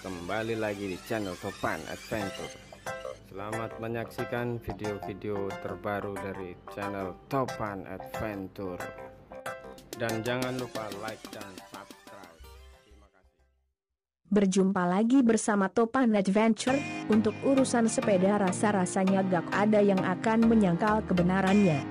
kembali lagi di channel Topan Adventure. Selamat menyaksikan video-video terbaru dari channel Topan Adventure. Dan jangan lupa like dan subscribe. Terima kasih. Berjumpa lagi bersama Topan Adventure. Untuk urusan sepeda rasa-rasanya gak ada yang akan menyangkal kebenarannya.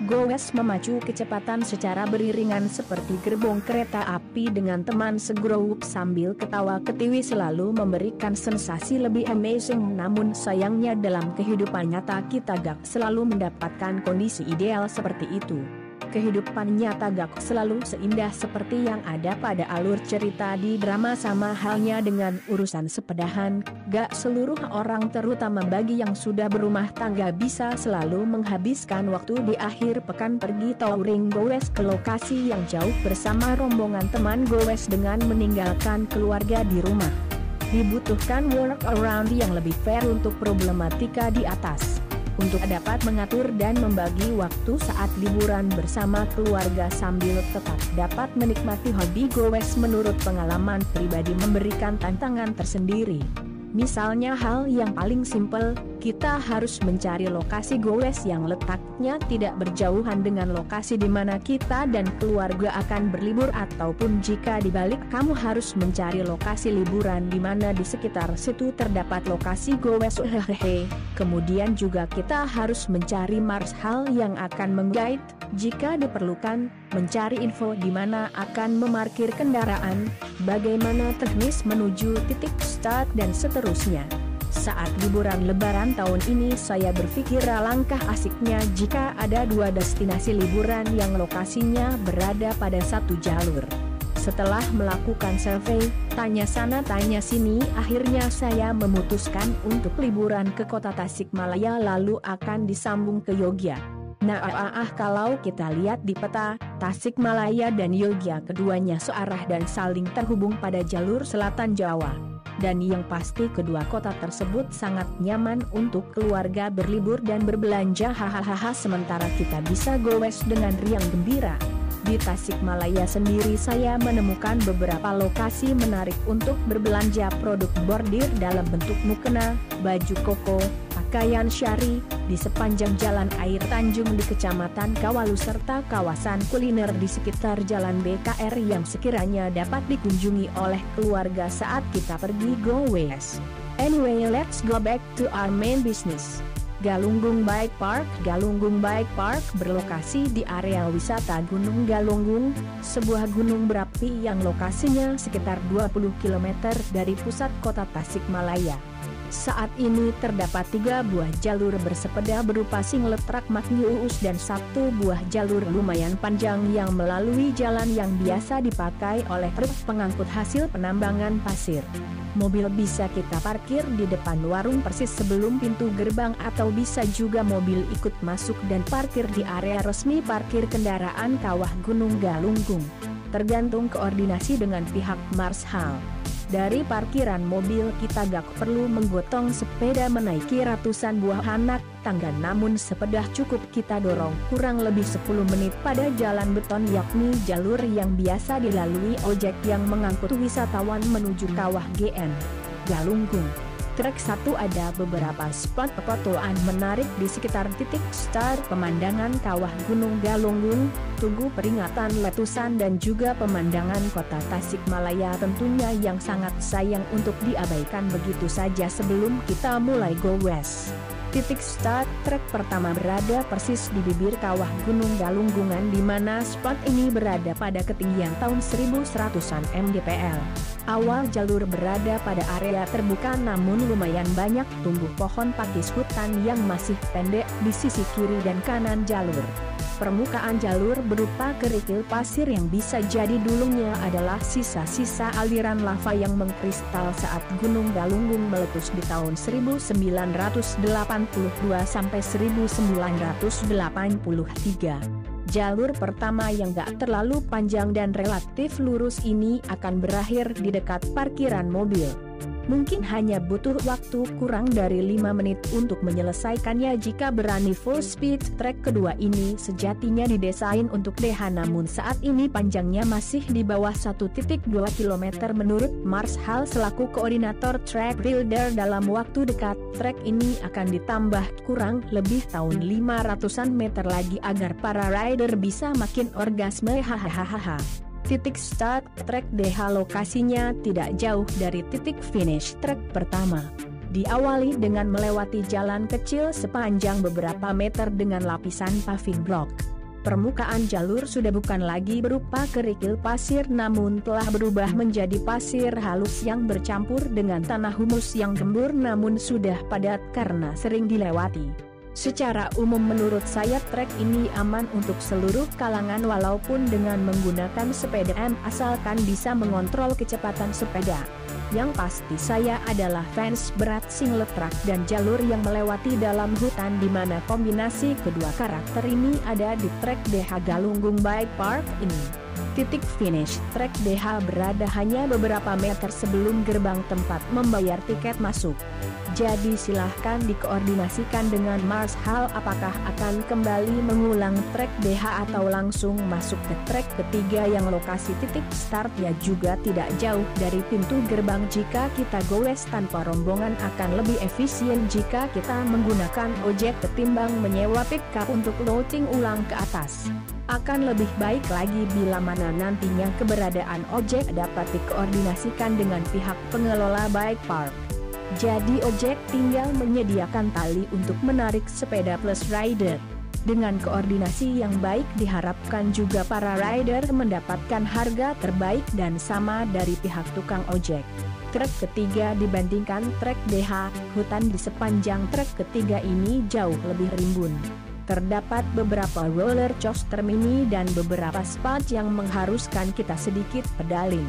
Goes memacu kecepatan secara beriringan seperti gerbong kereta api dengan teman segrup sambil ketawa ketiwi selalu memberikan sensasi lebih amazing. Namun sayangnya dalam kehidupan nyata kita gak selalu mendapatkan kondisi ideal seperti itu. Kehidupan nyata gak selalu seindah seperti yang ada pada alur cerita di drama. Sama halnya dengan urusan sepedahan, gak seluruh orang terutama bagi yang sudah berumah tangga bisa selalu menghabiskan waktu di akhir pekan pergi touring goes ke lokasi yang jauh bersama rombongan teman goes dengan meninggalkan keluarga di rumah. Dibutuhkan workaround yang lebih fair untuk problematika di atas. Untuk dapat mengatur dan membagi waktu saat liburan bersama keluarga sambil tetap dapat menikmati hobi goes menurut pengalaman pribadi memberikan tantangan tersendiri. Misalnya hal yang paling simpel, kita harus mencari lokasi goes yang letaknya tidak berjauhan dengan lokasi di mana kita dan keluarga akan berlibur, ataupun jika dibalik kamu harus mencari lokasi liburan di mana di sekitar situ terdapat lokasi goes. Kemudian juga kita harus mencari marshal yang akan mengguide jika diperlukan, mencari info di mana akan memarkir kendaraan, bagaimana teknis menuju titik start dan seterusnya. Saat liburan lebaran tahun ini saya berpikir alangkah asiknya jika ada dua destinasi liburan yang lokasinya berada pada satu jalur. Setelah melakukan survei, tanya sana tanya sini, akhirnya saya memutuskan untuk liburan ke kota Tasikmalaya lalu akan disambung ke Yogyakarta. Kalau kita lihat di peta, Tasikmalaya dan Yogyakarta keduanya searah dan saling terhubung pada jalur selatan Jawa. Dan yang pasti kedua kota tersebut sangat nyaman untuk keluarga berlibur dan berbelanja hahaha, sementara kita bisa goes dengan riang gembira. Di Tasikmalaya sendiri saya menemukan beberapa lokasi menarik untuk berbelanja produk bordir dalam bentuk mukena, baju koko, pakaian syari, di sepanjang jalan air Tanjung di Kecamatan Kawalu serta kawasan kuliner di sekitar Jalan BKR yang sekiranya dapat dikunjungi oleh keluarga saat kita pergi goes. Anyway, let's go back to our main business. Galunggung Bike Park. Galunggung Bike Park berlokasi di area wisata Gunung Galunggung, sebuah gunung berapi yang lokasinya sekitar 20 km dari pusat kota Tasikmalaya. Saat ini terdapat 3 buah jalur bersepeda berupa single track Magnius dan 1 buah jalur lumayan panjang yang melalui jalan yang biasa dipakai oleh truk pengangkut hasil penambangan pasir. Mobil bisa kita parkir di depan warung persis sebelum pintu gerbang, atau bisa juga mobil ikut masuk dan parkir di area resmi parkir kendaraan Kawah Gunung Galunggung. Tergantung koordinasi dengan pihak marshal. Dari parkiran mobil kita gak perlu menggotong sepeda menaiki ratusan buah anak tangga, namun sepeda cukup kita dorong kurang lebih 10 menit pada jalan beton, yakni jalur yang biasa dilalui ojek yang mengangkut wisatawan menuju Kawah GN Galunggung. Trek 1 ada beberapa spot fotoan menarik di sekitar titik start, pemandangan Kawah Gunung Galunggung, tugu peringatan letusan dan juga pemandangan kota Tasikmalaya tentunya yang sangat sayang untuk diabaikan begitu saja sebelum kita mulai goes. Titik start trek pertama berada persis di bibir Kawah Gunung Galunggungan, di mana spot ini berada pada ketinggian tahun 1100-an mdpl. Awal jalur berada pada area terbuka namun lumayan banyak tumbuh pohon pakis hutan yang masih pendek di sisi kiri dan kanan jalur. Permukaan jalur berupa kerikil pasir yang bisa jadi dulunya adalah sisa-sisa aliran lava yang mengkristal saat Gunung Galunggung meletus di tahun 1982 sampai 1983. Jalur pertama yang gak terlalu panjang dan relatif lurus ini akan berakhir di dekat parkiran mobil. Mungkin hanya butuh waktu kurang dari 5 menit untuk menyelesaikannya jika berani full speed. Trek kedua ini sejatinya didesain untuk DH, namun saat ini panjangnya masih di bawah 1,2 km. Menurut Marshall selaku koordinator track builder, dalam waktu dekat trek ini akan ditambah kurang lebih tahun 500-an meter lagi agar para rider bisa makin orgasme. Hahaha. Titik start trek DH lokasinya tidak jauh dari titik finish trek pertama. Diawali dengan melewati jalan kecil sepanjang beberapa meter dengan lapisan paving block. Permukaan jalur sudah bukan lagi berupa kerikil pasir, namun telah berubah menjadi pasir halus yang bercampur dengan tanah humus yang gembur namun sudah padat karena sering dilewati. Secara umum menurut saya trek ini aman untuk seluruh kalangan walaupun dengan menggunakan sepeda asalkan bisa mengontrol kecepatan sepeda. Yang pasti saya adalah fans berat single track dan jalur yang melewati dalam hutan, di mana kombinasi kedua karakter ini ada di trek DH Galunggung Bike Park ini. Titik finish trek DH berada hanya beberapa meter sebelum gerbang tempat membayar tiket masuk. Jadi silahkan dikoordinasikan dengan Marshall apakah akan kembali mengulang trek DH atau langsung masuk ke trek ketiga yang lokasi titik startnya juga tidak jauh dari pintu gerbang. Jika kita goes tanpa rombongan akan lebih efisien jika kita menggunakan ojek ketimbang menyewa pickup untuk loading ulang ke atas. Akan lebih baik lagi bila mana nantinya keberadaan ojek dapat dikoordinasikan dengan pihak pengelola bike park. Jadi ojek tinggal menyediakan tali untuk menarik sepeda plus rider. Dengan koordinasi yang baik diharapkan juga para rider mendapatkan harga terbaik dan sama dari pihak tukang ojek. Trek ketiga dibandingkan trek DH, hutan di sepanjang trek ketiga ini jauh lebih rimbun. Terdapat beberapa roller coaster mini dan beberapa spot yang mengharuskan kita sedikit pedaling.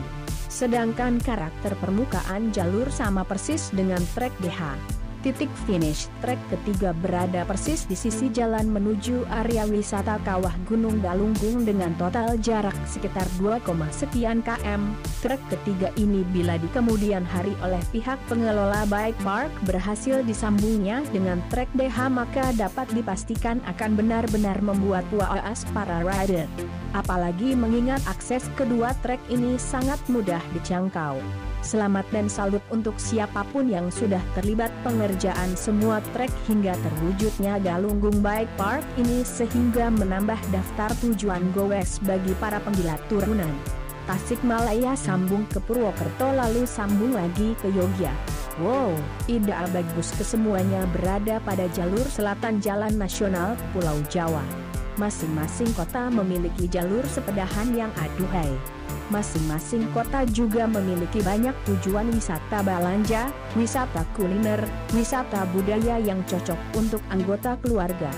Sedangkan karakter permukaan jalur sama persis dengan trek DH. Titik finish trek ketiga berada persis di sisi jalan menuju area wisata Kawah Gunung Galunggung dengan total jarak sekitar 2, sekian km. Trek ketiga ini bila di kemudian hari oleh pihak pengelola bike park berhasil disambungnya dengan trek DH maka dapat dipastikan akan benar-benar membuat puas para rider. Apalagi mengingat akses kedua trek ini sangat mudah dijangkau. Selamat dan salut untuk siapapun yang sudah terlibat pengerjaan semua trek hingga terwujudnya Galunggung Bike Park ini sehingga menambah daftar tujuan goes bagi para penggila turunan. Tasikmalaya sambung ke Purwokerto lalu sambung lagi ke Yogyakarta. Wow, ide bagus, kesemuanya berada pada jalur selatan Jalan Nasional Pulau Jawa. Masing-masing kota memiliki jalur sepedahan yang aduhai. Masing-masing kota juga memiliki banyak tujuan wisata belanja, wisata kuliner, wisata budaya yang cocok untuk anggota keluarga.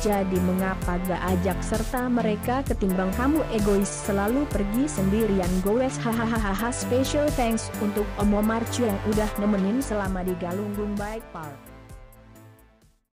Jadi mengapa gak ajak serta mereka ketimbang kamu egois selalu pergi sendirian goes. Hahaha. Special thanks untuk Om Marcu yang udah nemenin selama di Galunggung Bike Park.